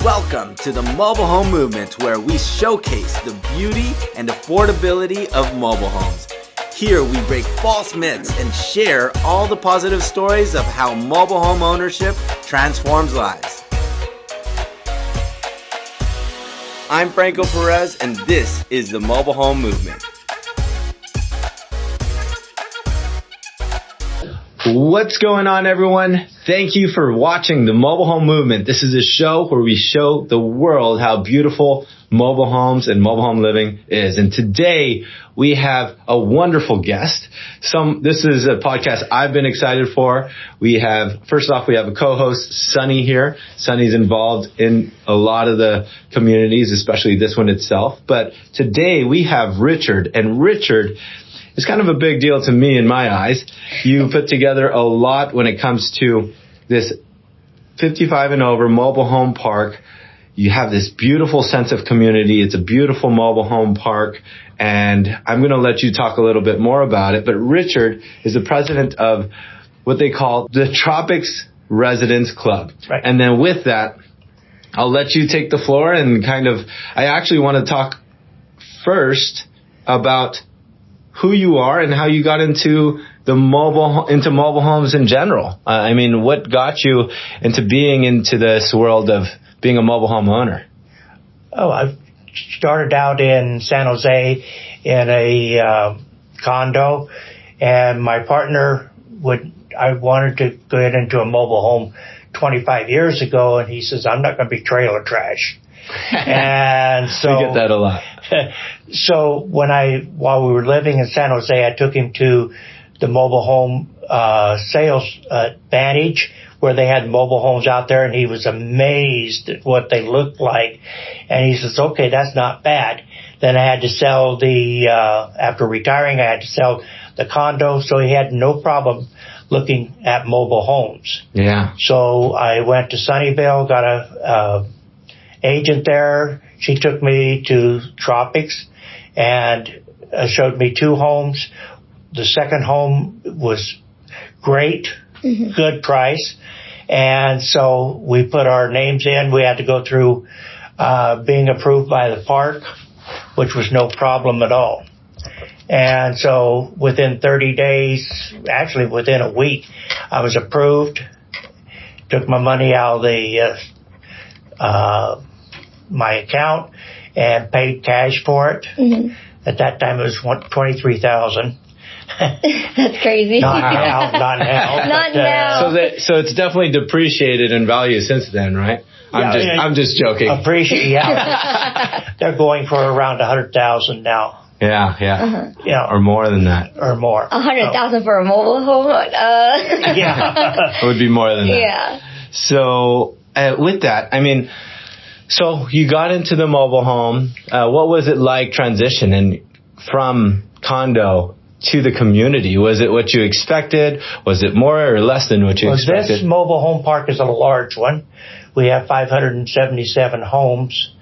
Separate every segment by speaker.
Speaker 1: Welcome to the mobile home movement, where we showcase the beauty and affordability of mobile homes. Here we break false myths and share all the positive stories of how mobile home ownership transforms lives. I'm Franco Perez, and this is the Mobile Home Movement. What's going on, everyone? Thank you for watching the Mobile Home Movement. This is a show where we show the world how beautiful mobile homes and mobile home living is. And today we have a wonderful guest. This is a podcast I've been excited for. First off, we have a co-host, Sunny, here. Sunny's involved in a lot of the communities, especially this one itself. But today we have Richard, and Richard is kind of a big deal to me in my eyes. You put together a lot when it comes to this 55 and over mobile home park. You have this beautiful sense of community. It's a beautiful mobile home park, and I'm going to let you talk a little bit more about it. But Richard is the president of what they call the Tropics Resident Club.
Speaker 2: Right.
Speaker 1: And then with that, I'll let you take the floor and I actually want to talk first about who you are and how you got into mobile homes in general. What got you into being into this world of being a mobile home owner?
Speaker 2: Oh, I started out in San Jose in a condo, and my partner I wanted to get into a mobile home 25 years ago, and he says, I'm not going to be trailer trash. And so
Speaker 1: we get that a lot.
Speaker 2: So while we were living in San Jose, I took him to the mobile home sales advantage, where they had mobile homes out there, and he was amazed at what they looked like. And he says, okay, that's not bad. Then I had to sell after retiring, I had to sell the condo, so he had no problem looking at mobile homes.
Speaker 1: Yeah.
Speaker 2: So I went to Sunnyvale, got a agent there. She took me to Tropics and showed me 2 homes. The second home was great, good price. And so we put our names in. We had to go through being approved by the park, which was no problem at all. And so within 30 days, actually within a week, I was approved, took my money out of my account and paid cash for it. At that time, it was $23,000.
Speaker 3: That's crazy.
Speaker 2: Not now.
Speaker 3: Not now.
Speaker 1: So it's definitely depreciated in value since then, right? I'm just joking.
Speaker 2: Yeah. They're going for around $100,000 now.
Speaker 1: Yeah.
Speaker 2: Yeah.
Speaker 1: Or more than that.
Speaker 2: Or more.
Speaker 3: $100,000 for a mobile home?
Speaker 2: Yeah.
Speaker 1: It would be more than that.
Speaker 3: Yeah.
Speaker 1: So with that, so you got into the mobile home. What was it like transitioning from condo to the community? Was it what you expected? Was it more or less than what you expected?
Speaker 2: This mobile home park is a large one. We have 577 homes,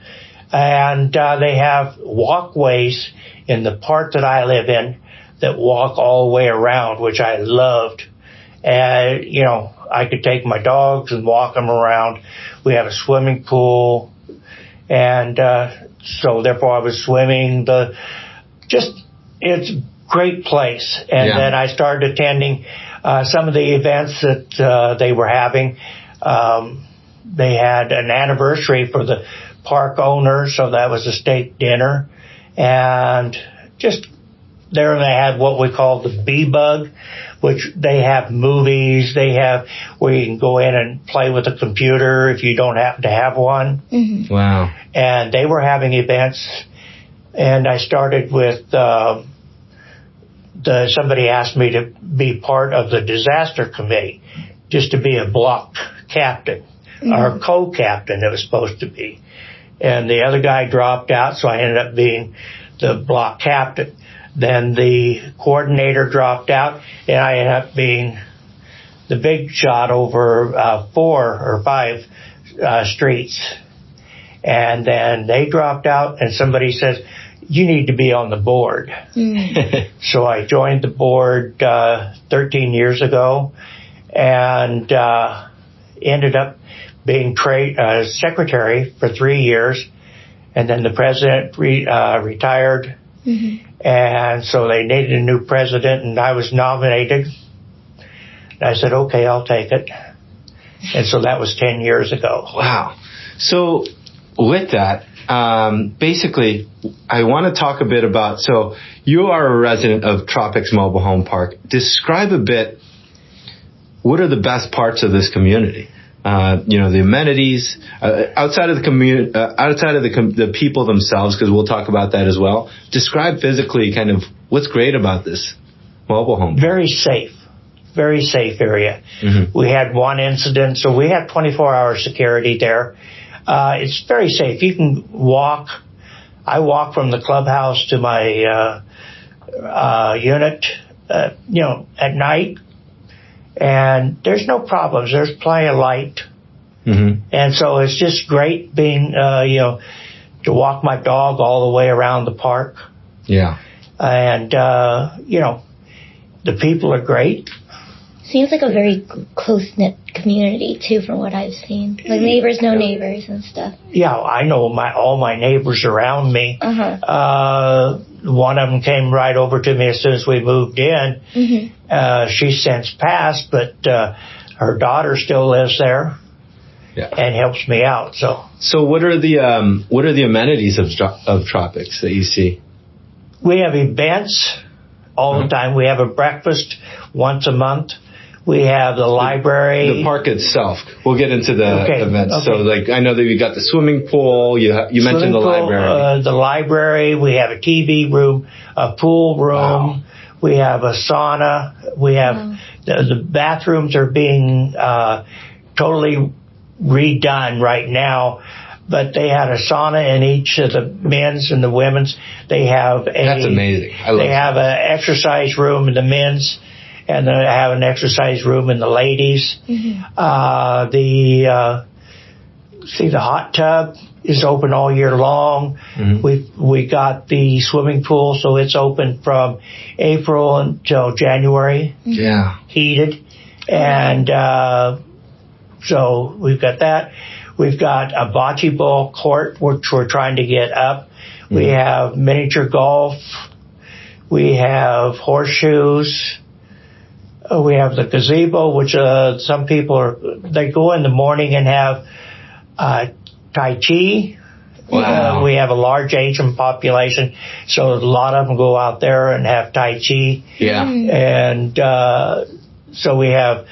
Speaker 2: and they have walkways in the part that I live in that walk all the way around, which I loved. And, I could take my dogs and walk them around. We have a swimming pool. And so therefore I was swimming. It's a great place. And then I started attending some of the events that they were having. They had an anniversary for the park owner, so that was a steak dinner. And just there they had what we call the B-Bug, which they have movies. They have where you can go in and play with a computer if you don't happen to have one.
Speaker 1: Wow.
Speaker 2: And they were having events. And I started with somebody asked me to be part of the disaster committee, just to be a block captain or co-captain it was supposed to be. And the other guy dropped out, so I ended up being the block captain. Then the coordinator dropped out, and I ended up being the big shot over 4 or 5 streets. And then they dropped out, and somebody says, you need to be on the board. So I joined the board 13 years ago and ended up being secretary for 3 years, and then the president retired, and so they needed a new president, and I was nominated. And I said, okay, I'll take it. And so that was 10 years ago.
Speaker 1: Wow. So with that, basically, I want to talk a bit about, so you are a resident of Tropics Mobile Home Park. Describe a bit, what are the best parts of this community? The amenities, outside of the community, outside of the people themselves, because we'll talk about that as well. Describe physically kind of what's great about this mobile home.
Speaker 2: Very safe area. We had one incident, so we have 24-hour security there. It's very safe. You can walk. I walk from the clubhouse to my unit, at night. And there's no problems. There's plenty of light. And so it's just great being, to walk my dog all the way around the park.
Speaker 1: Yeah.
Speaker 2: And, the people are great.
Speaker 3: Seems like a very close-knit community, too, from what I've seen. Like neighbors know neighbors and stuff. Yeah,
Speaker 2: I know all my neighbors around me. One of them came right over to me as soon as we moved in. She's since passed, but her daughter still lives there and helps me out. So
Speaker 1: what are the amenities of Tropics that you see?
Speaker 2: We have events all the time. We have a breakfast once a month. We have the library.
Speaker 1: The park itself. We'll get into the events. Okay. So, I know that you got the swimming pool. You mentioned the library.
Speaker 2: The library. We have a TV room, a pool room. Wow. We have a sauna. We have the bathrooms are being totally redone right now. But they had a sauna in each of the men's and the women's. They have
Speaker 1: That's amazing.
Speaker 2: They have an exercise room in the men's. And they have an exercise room in the ladies. The hot tub is open all year long. We got the swimming pool, so it's open from April until January.
Speaker 1: Yeah,
Speaker 2: heated, and so we've got that. We've got a bocce ball court, which we're trying to get up. We have miniature golf. We have horseshoes. We have the gazebo, which some people they go in the morning and have Tai Chi.
Speaker 1: Wow.
Speaker 2: We have a large Asian population, so a lot of them go out there and have Tai Chi.
Speaker 1: Yeah.
Speaker 2: And so we have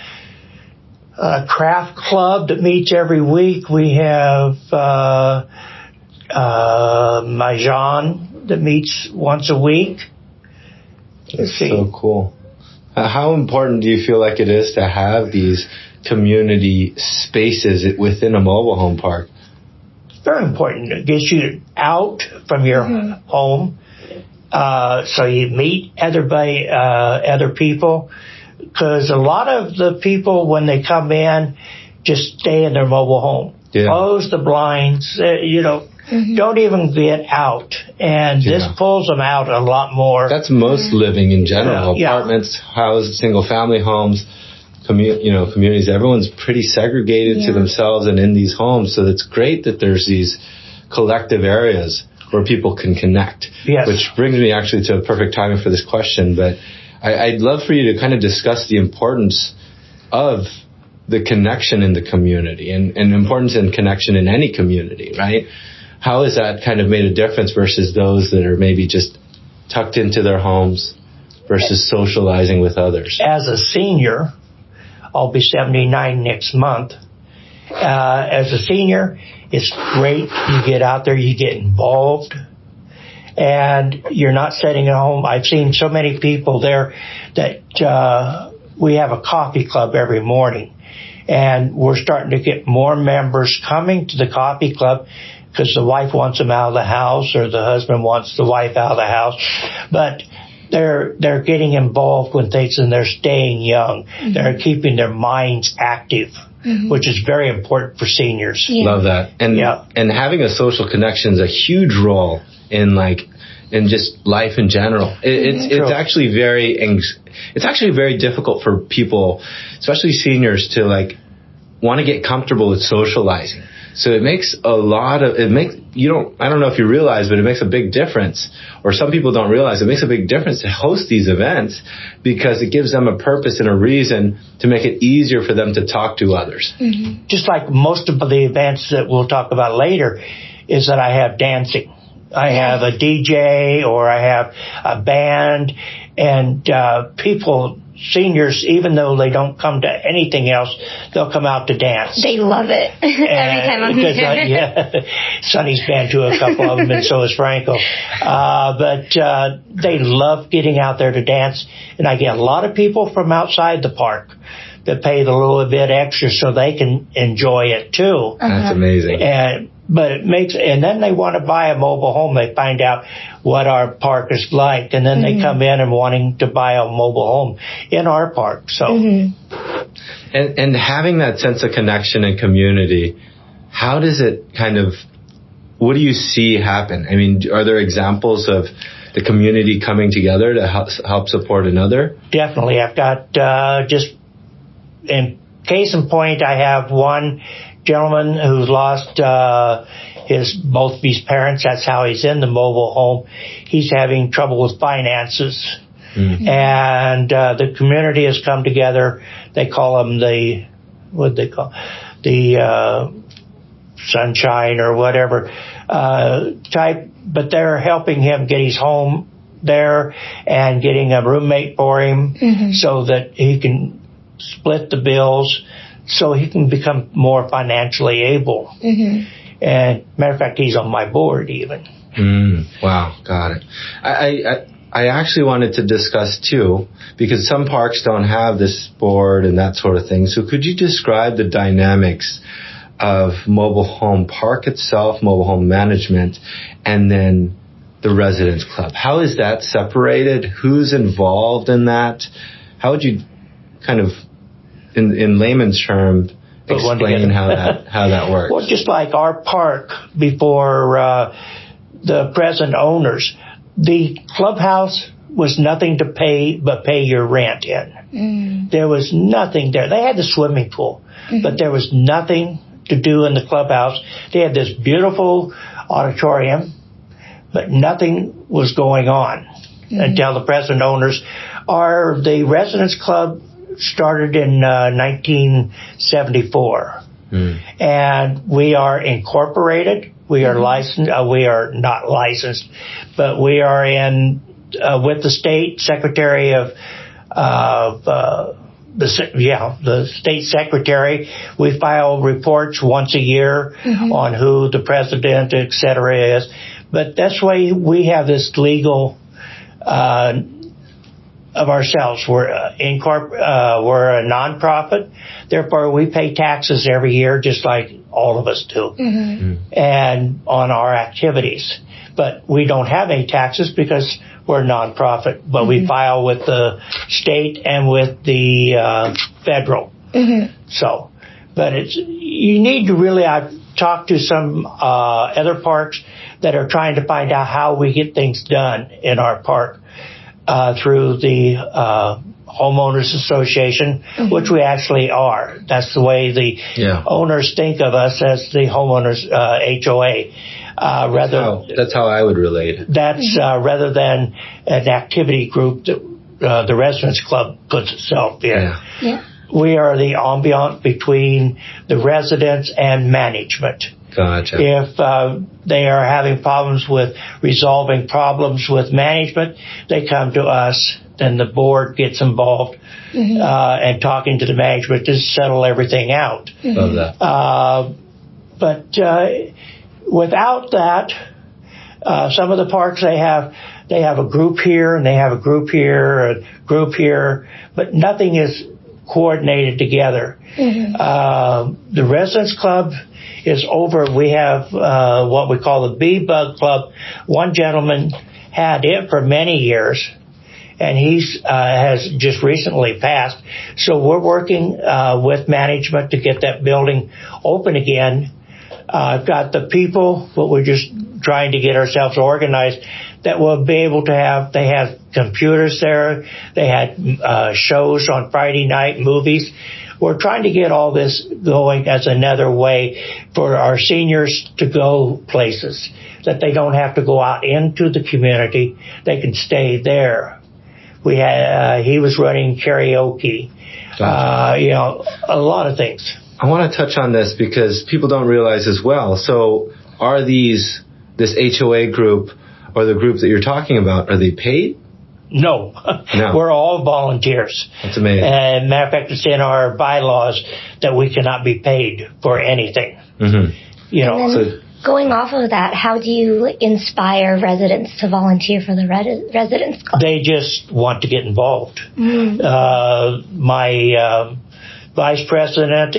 Speaker 2: a craft club that meets every week. We have Mahjong that meets once a week.
Speaker 1: That's so cool. How important do you feel like it is to have these community spaces within a mobile home park?
Speaker 2: It's very important. It gets you out from your home, so you meet other people. Because a lot of the people, when they come in, just stay in their mobile home. Yeah. Close the blinds, don't even get out. And this pulls them out a lot more.
Speaker 1: That's most living in general. Apartments, houses, single-family homes, communities. Everyone's pretty segregated to themselves and in these homes. So it's great that there's these collective areas where people can connect.
Speaker 2: Yes.
Speaker 1: Which brings me actually to a perfect timing for this question. But I'd love for you to kind of discuss the importance of the connection in the community and importance in connection in any community, right? How has that kind of made a difference versus those that are maybe just tucked into their homes versus socializing with others?
Speaker 2: As a senior, I'll be 79 next month. As a senior, it's great. You get out there, you get involved, and you're not sitting at home. I've seen so many people there that we have a coffee club every morning, and we're starting to get more members coming to the coffee club because the wife wants them out of the house or the husband wants the wife out of the house. But they're getting involved with things and they're staying young. They're keeping their minds active, which is very important for seniors.
Speaker 1: Yeah. Love that. And having a social connection is a huge role in just life in general. It's actually very difficult for people, especially seniors, to want to get comfortable with socializing. So it makes I don't know if you realize, but it makes a big difference, or some people don't realize it makes a big difference to host these events, because it gives them a purpose and a reason to make it easier for them to talk to others.
Speaker 2: Mm-hmm. Just like most of the events that we'll talk about later, is that I have dancing. I have a DJ, or I have a band, and people, seniors, even though they don't come to anything else, they'll come out to dance.
Speaker 3: They love it every time I'm here.
Speaker 2: Yeah, Sonny's been to a couple of them, and so is Franco. But they love getting out there to dance, and I get a lot of people from outside the park that pay the little bit extra so they can enjoy it too.
Speaker 1: That's amazing.
Speaker 2: But it makes, and then they want to buy a mobile home. They find out what our park is like, and then they come in and wanting to buy a mobile home in our park. So,
Speaker 1: and having that sense of connection and community, how does it what do you see happen? I mean, are there examples of the community coming together to help support another?
Speaker 2: Definitely. I've got just in case in point, I have one gentleman who's lost both of his parents. That's how he's in the mobile home. He's having trouble with finances. And the community has come together. They call them the sunshine or whatever type, but they're helping him get his home there and getting a roommate for him so that he can split the bills, so he can become more financially able. And matter of fact, he's on my board even. Wow, got it.
Speaker 1: I actually wanted to discuss too, because some parks don't have this board and that sort of thing. So could you describe the dynamics of mobile home park itself, mobile home management, and then the residence club? How is that separated? Who's involved in that? How would you kind of, in layman's terms, explain how that works?
Speaker 2: Well, just like our park before the present owners, the clubhouse was nothing to pay but pay your rent in. There was nothing there. They had the swimming pool, but there was nothing to do in the clubhouse. They had this beautiful auditorium, but nothing was going on until the present owners. The residence club started in 1974, and we are incorporated. We are licensed. We are not licensed, but we are in with the state secretary of the state secretary. We file reports once a year on who the president, et cetera, is. But that's why we have this legal of ourselves. We're a nonprofit, therefore we pay taxes every year, just like all of us do, and on our activities. But we don't have any taxes because we're a nonprofit. But we file with the state and with the federal. So, but you need to really. I've talked to some other parks that are trying to find out how we get things done in our park. Through the Homeowners Association, which we actually are. That's the way the owners think of us, as the Homeowners HOA.
Speaker 1: That's how I would relate.
Speaker 2: That's rather than an activity group that the Residence Club puts itself in. We are the ambiance between the residents and management.
Speaker 1: Gotcha.
Speaker 2: If they are having problems with resolving problems with management, they come to us. Then the board gets involved and talking to the management to settle everything out.
Speaker 1: Love that.
Speaker 2: But without that, some of the parks they have a group here and they have a group here, a group here, but nothing is coordinated together. The Residence Club is over. We have what we call the Bee Bug Club. One gentleman had it for many years, and he's has just recently passed. So we're working with management to get that building open again. I've got the people, but we're just trying to get ourselves organized that will be able to have. They have computers there. They had shows on Friday night, movies. we're trying to get all this going as another way for our seniors to go places, that they don't have to go out into the community. They can stay there. We had, he was running karaoke, a lot of things.
Speaker 1: I want to touch on this because people don't realize as well. So are this HOA group or the group that you're talking about, are they paid?
Speaker 2: No. We're all volunteers.
Speaker 1: That's amazing.
Speaker 2: And matter of fact, it's in our bylaws that we cannot be paid for anything.
Speaker 3: Mm-hmm. Going off of that, how do you inspire residents to volunteer for the Residents Club?
Speaker 2: They just want to get involved.
Speaker 3: Mm-hmm.
Speaker 2: My vice president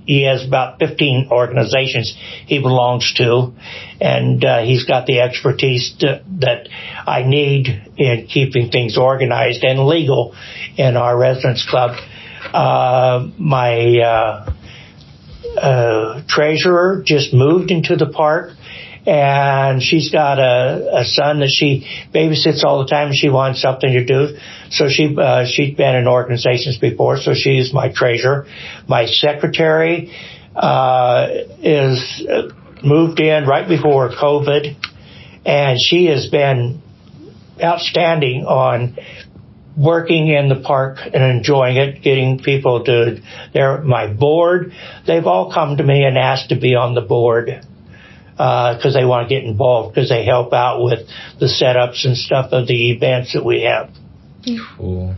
Speaker 2: he has about 15 organizations he belongs to, and he's got the expertise that I need in keeping things organized and legal in our Residents Club. My treasurer just moved into the park, and she's got a son that she babysits all the time, and she wants something to do. So she'd been in organizations before, so she's my treasurer. My secretary is moved in right before COVID, and she has been outstanding on working in the park and enjoying it, getting people to there. My board, they've all come to me and asked to be on the board because they want to get involved, because they help out with the setups and stuff of the events that we have.
Speaker 1: Cool.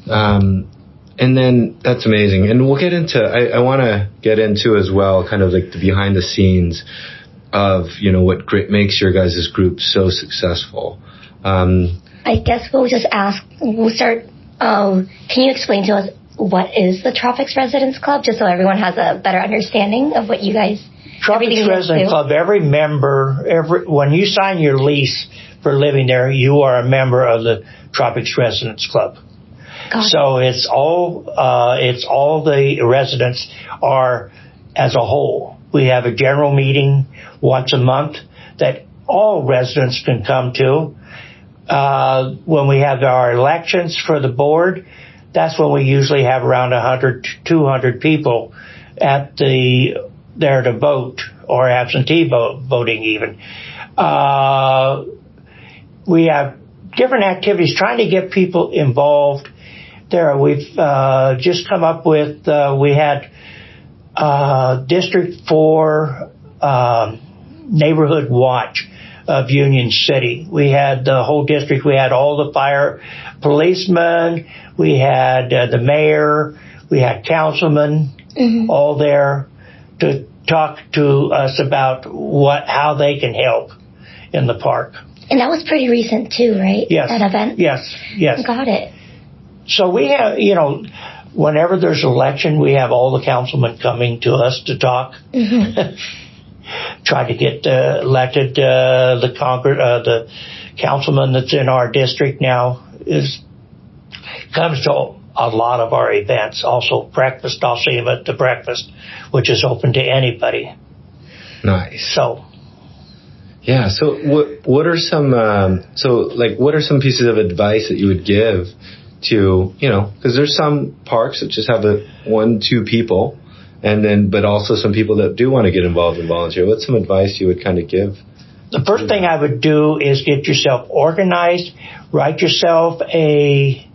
Speaker 1: And then that's amazing. And we'll get into, I want to get into as well kind of like the behind the scenes of, what makes your guys' group so successful.
Speaker 3: I guess we'll start, can you explain to us what is the Tropics Residents Club, just so everyone has a better understanding of what you guys,
Speaker 2: Tropics Resident Club, every member, when you sign your lease for living there, you are a member of the Tropics Residents Club. So it's all the residents are as a whole. We have a general meeting once a month that all residents can come to. When we have our elections for the board, that's when we usually have around 100 to 200 people there to vote, or absentee voting even. We have different activities trying to get people involved. We've just come up with, we had District 4 Neighborhood Watch of Union City. We had the whole district. We had all the fire policemen. We had the mayor. We had councilmen, all there to talk to us about how they can help in the park.
Speaker 3: And that was pretty recent too, right?
Speaker 2: Yes.
Speaker 3: That event?
Speaker 2: Yes.
Speaker 3: Got it.
Speaker 2: So we have, whenever there's an election, we have all the councilmen coming to us to talk. Try to get elected. The councilman that's in our district now comes to a lot of our events. Also breakfast, I'll see him at the breakfast, which is open to anybody.
Speaker 1: Nice.
Speaker 2: So.
Speaker 1: Yeah. So what are some what are some pieces of advice that you would give to, because there's some parks that just have 1-2 people, and then, but also some people that do want to get involved and volunteer. What's some advice you would kind of give?
Speaker 2: The first thing I would do is get yourself organized, write yourself a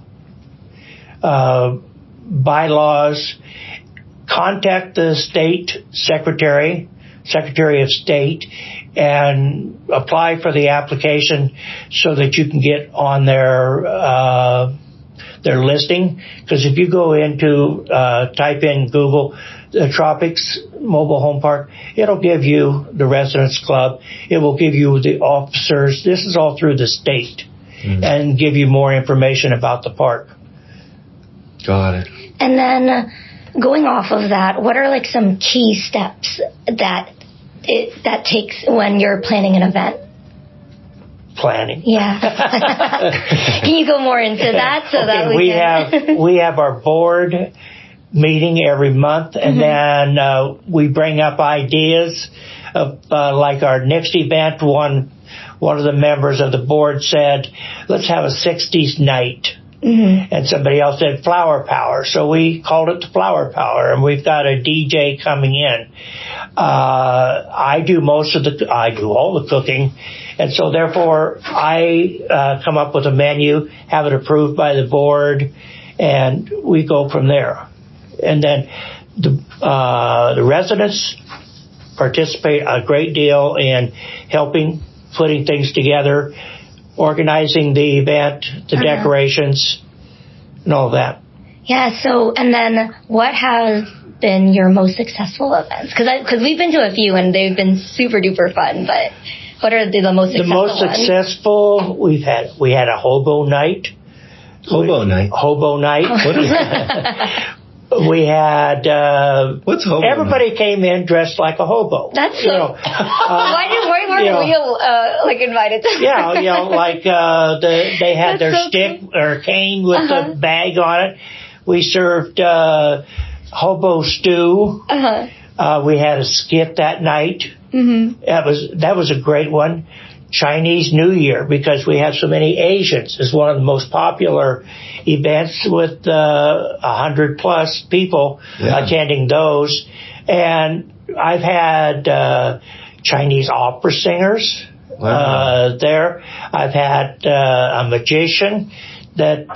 Speaker 2: bylaws, contact the state secretary of state, and apply for the application so that you can get on their listing. Because if you go into type in Google the Tropics Mobile Home Park, it'll give you the Residents Club. It will give you the officers. This is all through the state, and give you more information about the park.
Speaker 1: Got it.
Speaker 3: And then going off of that, what are like some key steps that takes when you're planning an event?
Speaker 2: Planning.
Speaker 3: Yeah. Can you go more into that that
Speaker 2: we have our board meeting every month, and then we bring up ideas of like our next event. One of the members of the board said, let's have a 60s night And somebody else said flower power, so we called it the flower power. And we've got a DJ coming in. I do all the cooking, and so therefore I come up with a menu, have it approved by the board, and we go from there. And then the residents participate a great deal in helping, putting things together, organizing the event, the decorations, and all that.
Speaker 3: Yeah, so, and then what has been your most successful events? Because we've been to a few and they've been super duper fun, but what are the most successful ones?
Speaker 2: The most successful we had a hobo night.
Speaker 1: Hobo night?
Speaker 2: Hobo night.
Speaker 1: What is that?
Speaker 2: We had
Speaker 1: what's hobo?
Speaker 2: Everybody came in dressed like a hobo.
Speaker 3: That's so. Why weren't we like invited to?
Speaker 2: Yeah, like they had their
Speaker 3: so
Speaker 2: stick
Speaker 3: cool.
Speaker 2: or cane with the bag on it. We served hobo stew. We had a skit that night. That was a great one. Chinese New Year, because we have so many Asians, is one of the most popular events with 100 plus people attending those. And I've had Chinese opera singers there. I've had a magician that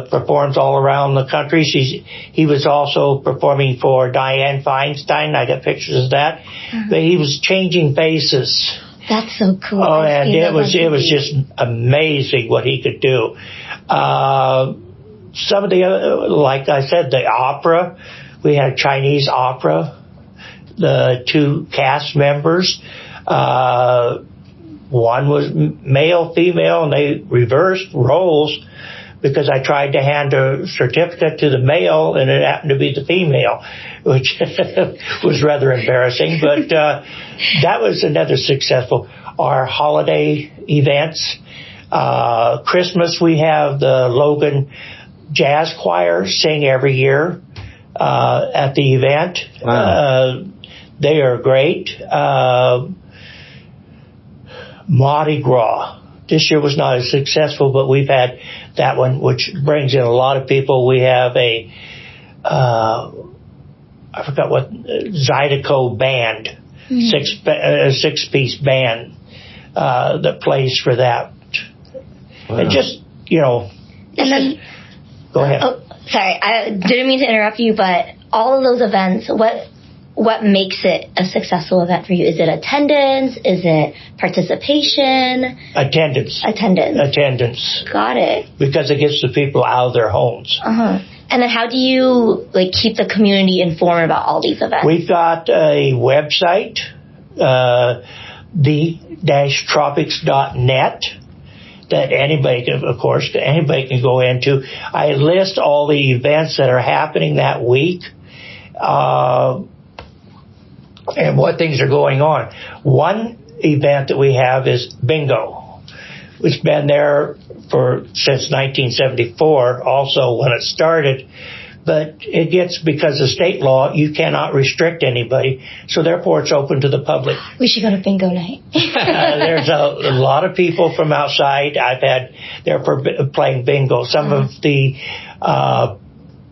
Speaker 2: performs all around the country. He was also performing for Dianne Feinstein. I got pictures of that. But he was changing faces.
Speaker 3: That's so cool.
Speaker 2: Oh, and it was just amazing what he could do. Some of the other, like I said, the opera. We had Chinese opera. The two cast members. One was male, female, and they reversed roles because I tried to hand a certificate to the male and it happened to be the female, which was rather embarrassing. But that was another successful. Our holiday events. Christmas, we have the Logan Jazz Choir sing every year at the event.
Speaker 1: Wow.
Speaker 2: They are great. Mardi Gras. This year was not as successful, but we've had that one, which brings in a lot of people. We have a, I forgot what, Zydeco band, six-piece band that plays for that. Wow. And just,
Speaker 3: And then,
Speaker 2: go ahead.
Speaker 3: Oh, sorry, I didn't mean to interrupt you, but all of those events, what makes it a successful event for you? Is it attendance? Is it participation?
Speaker 2: Attendance.
Speaker 3: Got it.
Speaker 2: Because it gets the people out of their homes.
Speaker 3: And then how do you keep the community informed about all these events?
Speaker 2: We've got a website, the-tropics.net, that anybody can go into. I list all the events that are happening that week. And what things are going on. One event that we have is bingo. It's been there since 1974, also when it started. But it gets, because of state law, you cannot restrict anybody. So therefore, it's open to the public.
Speaker 3: We should go to bingo night.
Speaker 2: There's a lot of people from outside I've had there for playing bingo. Some of the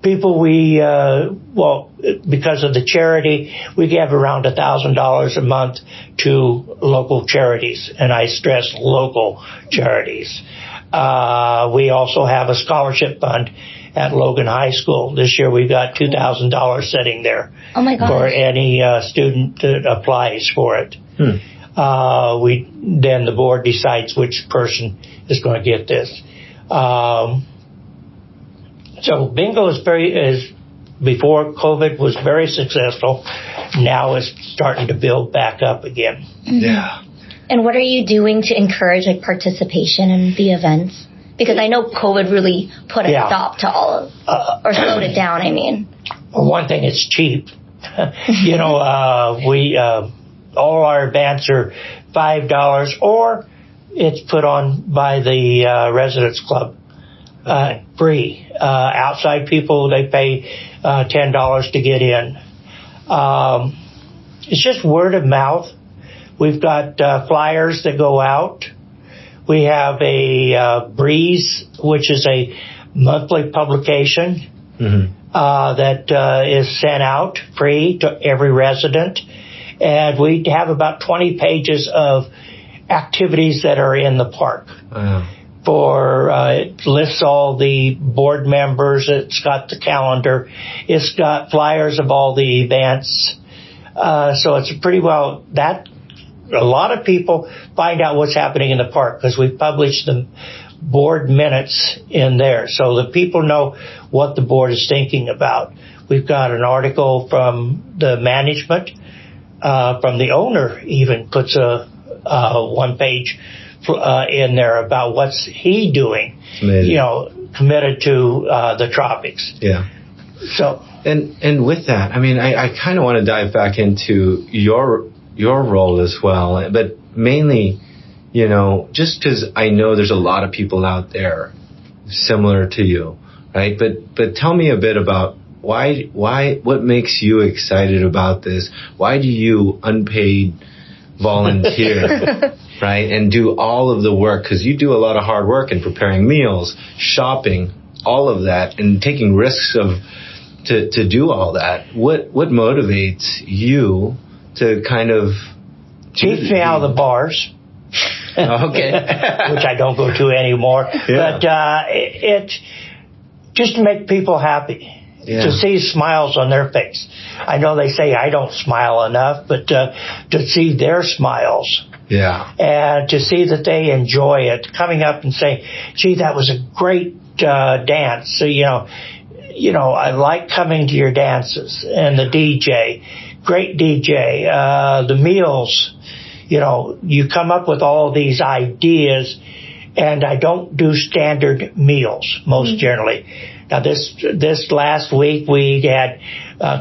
Speaker 2: people because of the charity, we give around $1,000 a month to local charities, and I stress local charities. We also have a scholarship fund at Logan High School. This year we've got $2,000 sitting there.
Speaker 3: Oh my gosh.
Speaker 2: For any student that applies for it. Then the board decides which person is going to get this. So bingo before COVID was very successful. Now it's starting to build back up again.
Speaker 1: Yeah.
Speaker 3: And what are you doing to encourage participation in the events? Because I know COVID really put a stop to all or slowed it down, I mean.
Speaker 2: Well, one thing, it's cheap. We all our events are $5 or it's put on by the Residents Club. Free. Outside people, they pay $10 to get in. It's just word of mouth. We've got flyers that go out. We have a breeze, which is a monthly publication that is sent out free to every resident. And we have about 20 pages of activities that are in the park.
Speaker 1: Wow.
Speaker 2: It lists all the board members. It's got the calendar. It's got flyers of all the events. So it's pretty well that a lot of people find out what's happening in the park because we publish the board minutes in there. So the people know what the board is thinking about. We've got an article from the management, from the owner even puts a one page in there about what's he doing, committed to the tropics.
Speaker 1: Yeah.
Speaker 2: So
Speaker 1: and with that, I mean, I kind of want to dive back into your role as well, but mainly, just because I know there's a lot of people out there similar to you, right? But tell me a bit about what makes you excited about this? Why do you unpaid volunteer, right? And do all of the work, because you do a lot of hard work in preparing meals, shopping, all of that, and taking risks to do all that. What motivates you to kind of
Speaker 2: keeps me out of the bars?
Speaker 1: Okay.
Speaker 2: Which I don't go to anymore.
Speaker 1: Yeah.
Speaker 2: But it just to make people happy.
Speaker 1: Yeah.
Speaker 2: To see smiles on their face. I know they say I don't smile enough, but to see their smiles.
Speaker 1: Yeah.
Speaker 2: And to see that they enjoy it, coming up and saying, gee, that was a great dance. So, I like coming to your dances. And the DJ, great DJ, the meals, you come up with all these ideas, and I don't do standard meals most generally. Now, this last week we had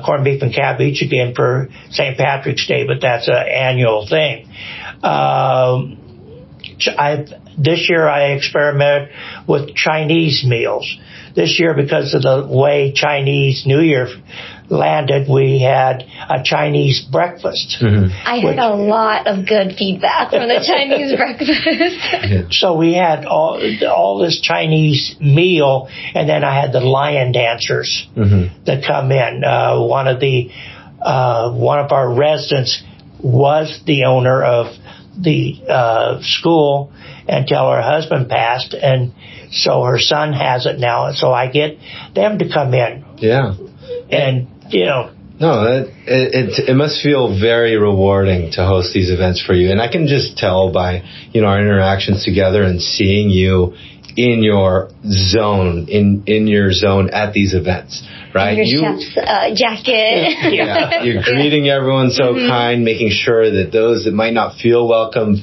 Speaker 2: corned beef and cabbage again for St. Patrick's Day, but that's an annual thing. This year I experimented with Chinese meals. This year, because of the way Chinese New Year landed, we had a Chinese breakfast.
Speaker 3: I heard a lot of good feedback from the Chinese breakfast.
Speaker 2: So we had all this Chinese meal, and then I had the lion dancers that come in. One of our residents was the owner of the school until her husband passed, and so her son has it now, and so I get them to come in.
Speaker 1: Yeah.
Speaker 2: And,
Speaker 1: No, it must feel very rewarding to host these events for you. And I can just tell by, our interactions together and seeing you in your zone, in your zone at these events, right?
Speaker 3: In your chef's jacket.
Speaker 1: Yeah, you're greeting everyone so kind, making sure that those that might not feel welcomed.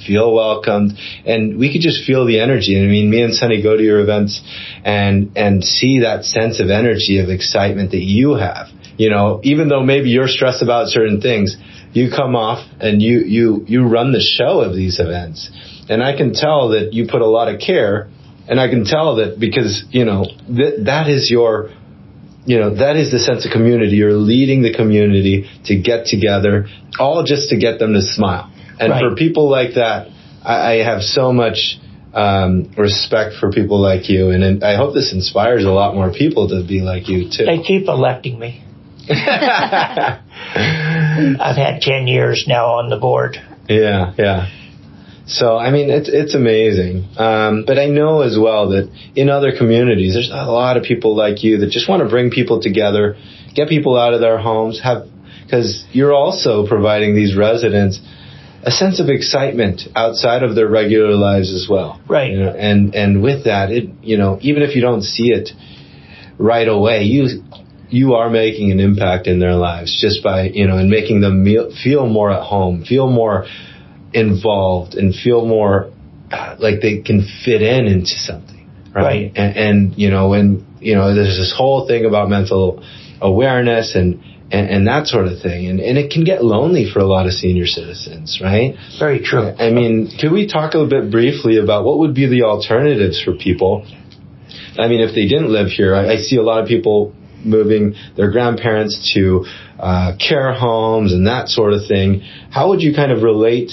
Speaker 1: And we could just feel the energy. I mean, me and Sunny go to your events and see that sense of energy, of excitement that you have. Even though maybe you're stressed about certain things, you come off and you run the show of these events. And I can tell that you put a lot of care. And I can tell that because, that is your, that is the sense of community. You're leading the community to get together, all just to get them to smile. And for people like that, I have so much respect for people like you. And I hope this inspires a lot more people to be like you, too.
Speaker 2: They keep electing me. I've had 10 years now on the board.
Speaker 1: Yeah. So, I mean, it's amazing. But I know as well that in other communities, there's a lot of people like you that just want to bring people together, get people out of their homes, because you're also providing these residents a sense of excitement outside of their regular lives as well.
Speaker 2: Right.
Speaker 1: And with that, even if you don't see it right away, you are making an impact in their lives just by, and making them feel more at home, feel more involved, and feel more like they can fit into something, right? And there's this whole thing about mental awareness and that sort of thing, and it can get lonely for a lot of senior citizens, right?
Speaker 2: Very true.
Speaker 1: I mean, could we talk a little bit briefly about what would be the alternatives for people? I mean, if they didn't live here, I see a lot of people moving their grandparents to care homes and that sort of thing. How would you kind of relate?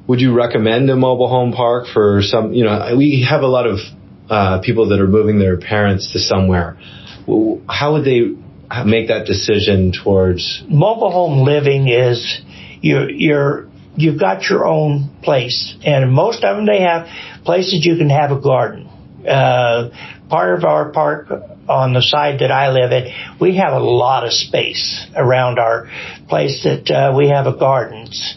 Speaker 1: Would you recommend a mobile home park for some, we have a lot of people that are moving their parents to somewhere, how would they make that decision towards
Speaker 2: mobile home living? Is you've got your own place, and most of them, they have places you can have a garden. Part of our park on the side that I live in, we have a lot of space around our place that we have gardens.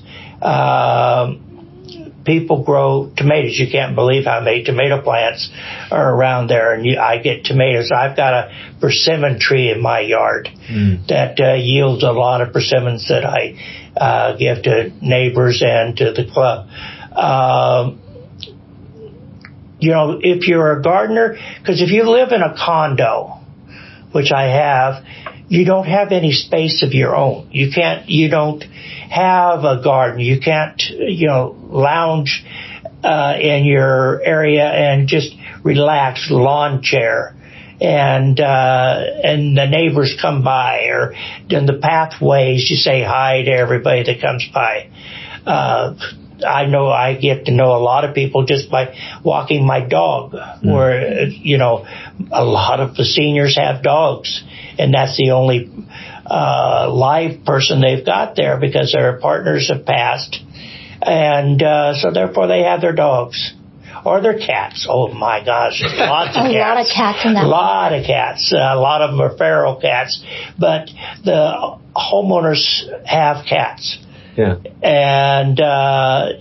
Speaker 2: People grow tomatoes. You can't believe how many tomato plants are around there, and I get tomatoes. I've got a persimmon tree in my yard that yields a lot of persimmons that I give to neighbors and to the club. If you're a gardener, because if you live in a condo, which I have, you don't have any space of your own. You don't have a garden. You can't, lounge in your area and just relax, lawn chair, and the neighbors come by, or in the pathways you say hi to everybody that comes by. I know I get to know a lot of people just by walking my dog, where, a lot of the seniors have dogs, and that's the only live person they've got there because their partners have passed. And so therefore they have their dogs or their cats. Oh my gosh, lots of cats.
Speaker 3: A lot of cats in that.
Speaker 2: A lot of cats. A lot of them are feral cats, but the homeowners have cats.
Speaker 1: Yeah.
Speaker 2: And, so,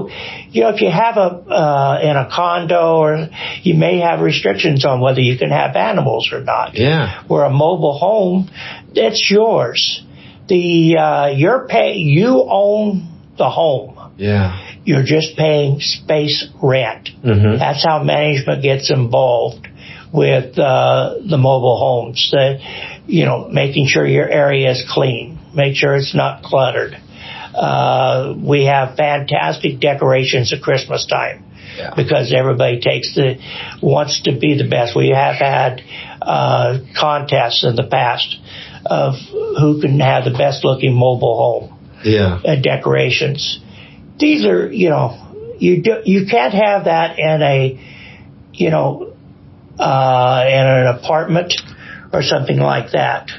Speaker 2: if you have in a condo, or you may have restrictions on whether you can have animals or not.
Speaker 1: Yeah.
Speaker 2: Where a mobile home, it's yours. You own the home.
Speaker 1: Yeah.
Speaker 2: You're just paying space rent.
Speaker 1: Mm-hmm.
Speaker 2: That's how management gets involved with the mobile homes. Making sure your area is clean. Make sure it's not cluttered. We have fantastic decorations at Christmas time because everybody wants to be the best. We have had contests in the past of who can have the best looking mobile home. Decorations. These are, you can't have that in in an apartment or something like that.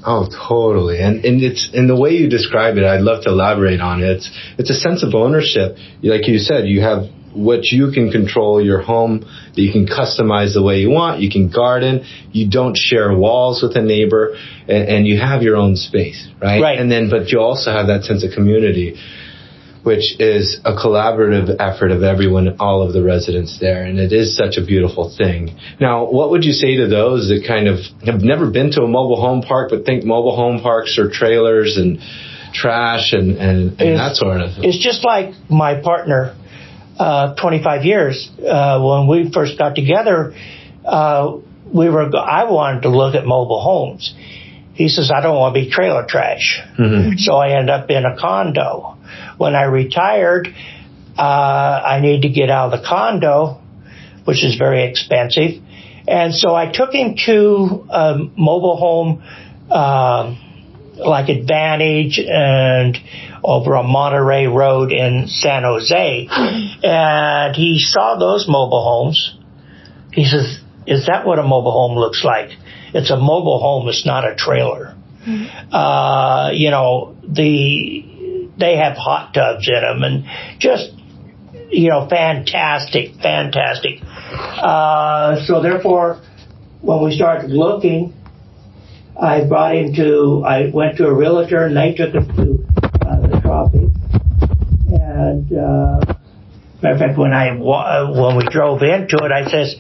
Speaker 1: Oh, totally. And it's in the way you describe it, I'd love to elaborate on it. It's a sense of ownership. Like you said, you have what you can control, your home, that you can customize the way you want. You can garden. You don't share walls with a neighbor, and you have your own space, right?
Speaker 2: Right.
Speaker 1: But you also have that sense of community, which is a collaborative effort of everyone, all of the residents there. And it is such a beautiful thing. Now, what would you say to those that kind of have never been to a mobile home park, but think mobile home parks are trailers and trash and that sort of thing?
Speaker 2: It's just like my partner, 25 years, when we first got together, I wanted to look at mobile homes. He says, I don't want to be trailer trash. Mm-hmm. So I ended up in a condo. When I retired, I needed to get out of the condo, which is very expensive. And so I took him to a mobile home like Advantage and over on Monterey Road in San Jose. And he saw those mobile homes. He says, is that what a mobile home looks like? It's a mobile home. It's not a trailer. Mm-hmm. They have hot tubs in them and just, fantastic. So therefore, when we started looking, I went to a realtor and they took us to the Tropics. And, matter of fact, when we drove into it, I says,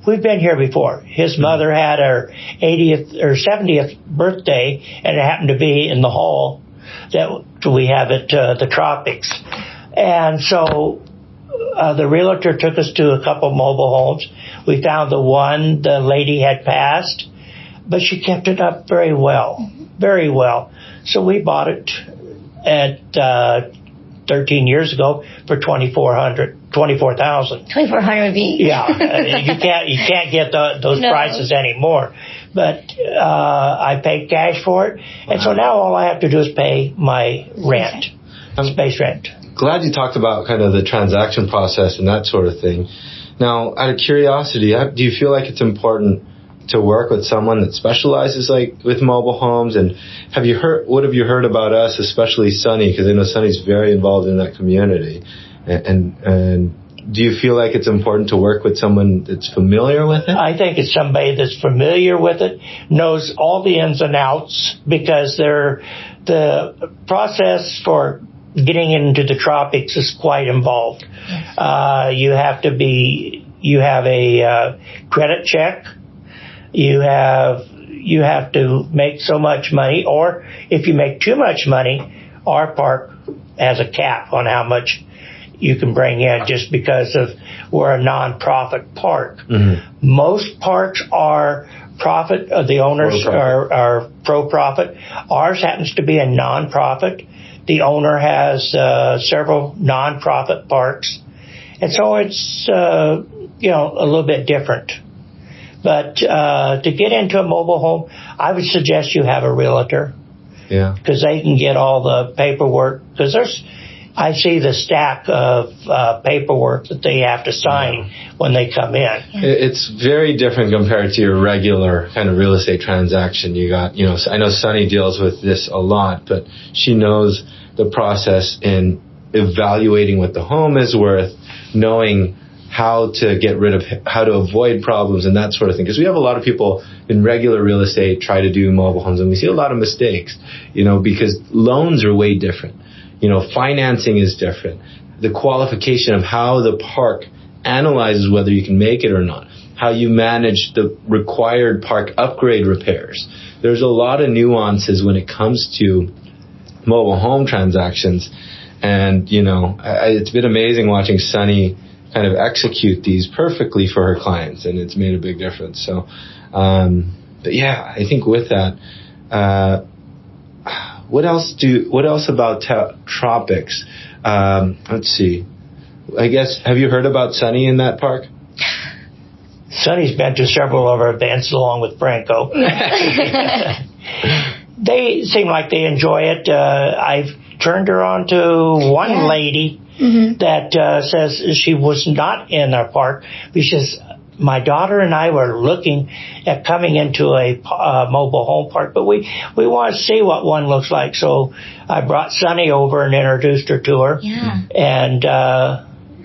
Speaker 2: we've been here before. His mother had her 80th or 70th birthday, and it happened to be in the hall that we have at the Tropics. And so the realtor took us to a couple mobile homes. We found the one, the lady had passed, but she kept it up very well. So we bought it at 13 years ago for $24,000.
Speaker 3: $2,400 would be.
Speaker 2: Yeah, you can't get those prices anymore. But I paid cash for it, and so now all I have to do is pay my rent, space rent.
Speaker 1: glad you talked about kind of the transaction process and that sort of thing. Now, out of curiosity, do you feel like it's important to work with someone that specializes like with mobile homes? And what have you heard about us, especially Sunny? Because I know Sunny's very involved in that community. And do you feel like it's important to work with someone that's familiar with it?
Speaker 2: I think it's somebody that's familiar with it, knows all the ins and outs, because the process for getting into the tropics is quite involved. You have a credit check. You have to make so much money, or if you make too much money, our park has a cap on how much you can bring in, just because we're a non-profit park. Mm-hmm. Most parks are profit, the owners are pro-profit. Ours happens to be a non-profit. The owner has several non-profit parks, and so it's a little bit different. But to get into a mobile home, I would suggest you have a realtor. Yeah. Because they can get all the paperwork. Because I see the stack of paperwork that they have to sign when they come in.
Speaker 1: It's very different compared to your regular kind of real estate transaction. You got, I know Sunny deals with this a lot, but she knows the process in evaluating what the home is worth, knowing how to avoid problems and that sort of thing. Because we have a lot of people in regular real estate try to do mobile homes, and we see a lot of mistakes, because loans are way different. Financing is different. The qualification of how the park analyzes whether you can make it or not, how you manage the required park upgrade repairs. There's a lot of nuances when it comes to mobile home transactions. And, it's been amazing watching Sunny kind of execute these perfectly for her clients, and it's made a big difference. So, but yeah, I think with that, what else about Tropics? Let's see. I guess, have you heard about Sunny in that park?
Speaker 2: Sunny's been to several of our events along with Franco. They seem like they enjoy it. I've turned her on to one lady that says she was not in our park. She says, my daughter and I were looking at coming into a mobile home park, but we want to see what one looks like. So I brought Sunny over and introduced her to her. Yeah. And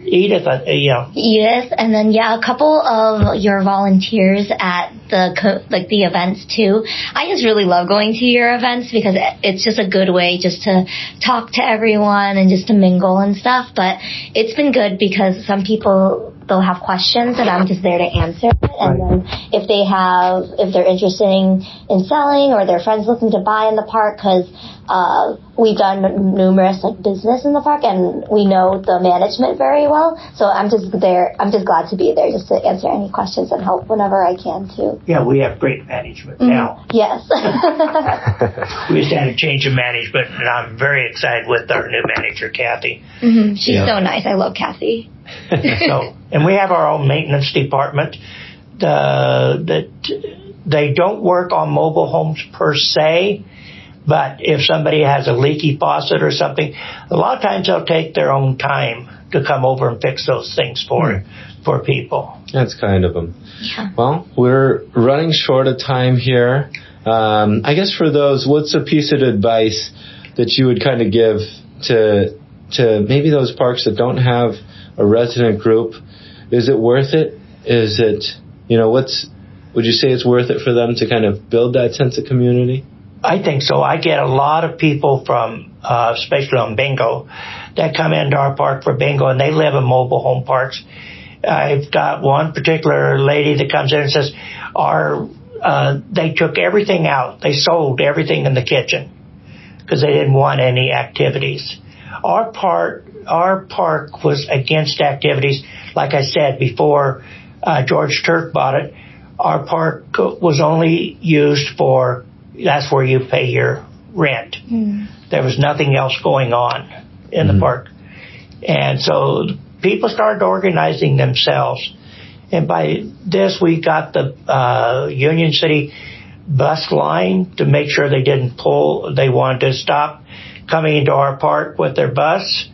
Speaker 2: Edith,
Speaker 3: Edith, and then a couple of your volunteers at the events too. I just really love going to your events because it's just a good way just to talk to everyone and just to mingle and stuff. But it's been good because some people, they'll have questions and I'm just there to answer. And then if they're interested in selling, or their friends looking to buy in the park, because we've done numerous business in the park and we know the management very well. So I'm just glad to be there just to answer any questions and help whenever I can too.
Speaker 2: Yeah, we have great management now.
Speaker 3: Yes.
Speaker 2: We just had a change of management, and I'm very excited with our new manager, Kathy.
Speaker 3: Mm-hmm. She's so nice. I love Kathy.
Speaker 2: And we have our own maintenance department that they don't work on mobile homes per se, but if somebody has a leaky faucet or something, a lot of times they'll take their own time to come over and fix those things for people.
Speaker 1: That's kind of them. Yeah. Well, we're running short of time here. I guess for those, what's a piece of advice that you would kind of give to maybe those parks that don't have a resident group? Is it worth it? Is it, would you say it's worth it for them to kind of build that sense of community?
Speaker 2: I think so. I get a lot of people from, especially on bingo, that come into our park for bingo, and they live in mobile home parks. I've got one particular lady that comes in and says, they took everything out. They sold everything in the kitchen because they didn't want any activities. Our park was against activities. Like I said before, George Turk bought it. Our park was only used for, that's where you pay your rent. There was nothing else going on in the park. And so people started organizing themselves. And by this, we got the Union City bus line to make sure they didn't pull. They wanted to stop coming into our park with their bus.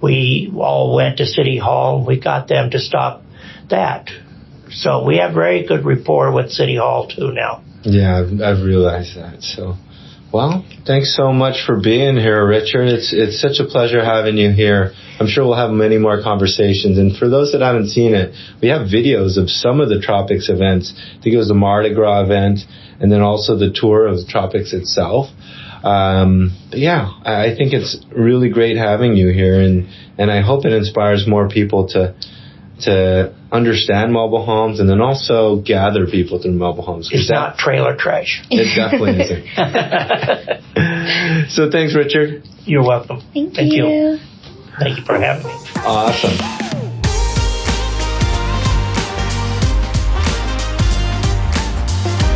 Speaker 2: we all went to City Hall and we got them to stop that. So we have very good rapport with City Hall too now.
Speaker 1: Yeah, I've realized that. So, well, thanks so much for being here, Richard. It's such a pleasure having you here. I'm sure we'll have many more conversations. And for those that haven't seen it, we have videos of some of the Tropics events. I think it was the Mardi Gras event, and then also the tour of the Tropics itself. But yeah, I think it's really great having you here, and I hope it inspires more people to understand mobile homes and then also gather people through mobile homes.
Speaker 2: It's not trailer trash.
Speaker 1: It definitely isn't. So thanks, Richard.
Speaker 2: You're welcome.
Speaker 3: Thank you.
Speaker 2: Thank you for having me.
Speaker 1: Awesome.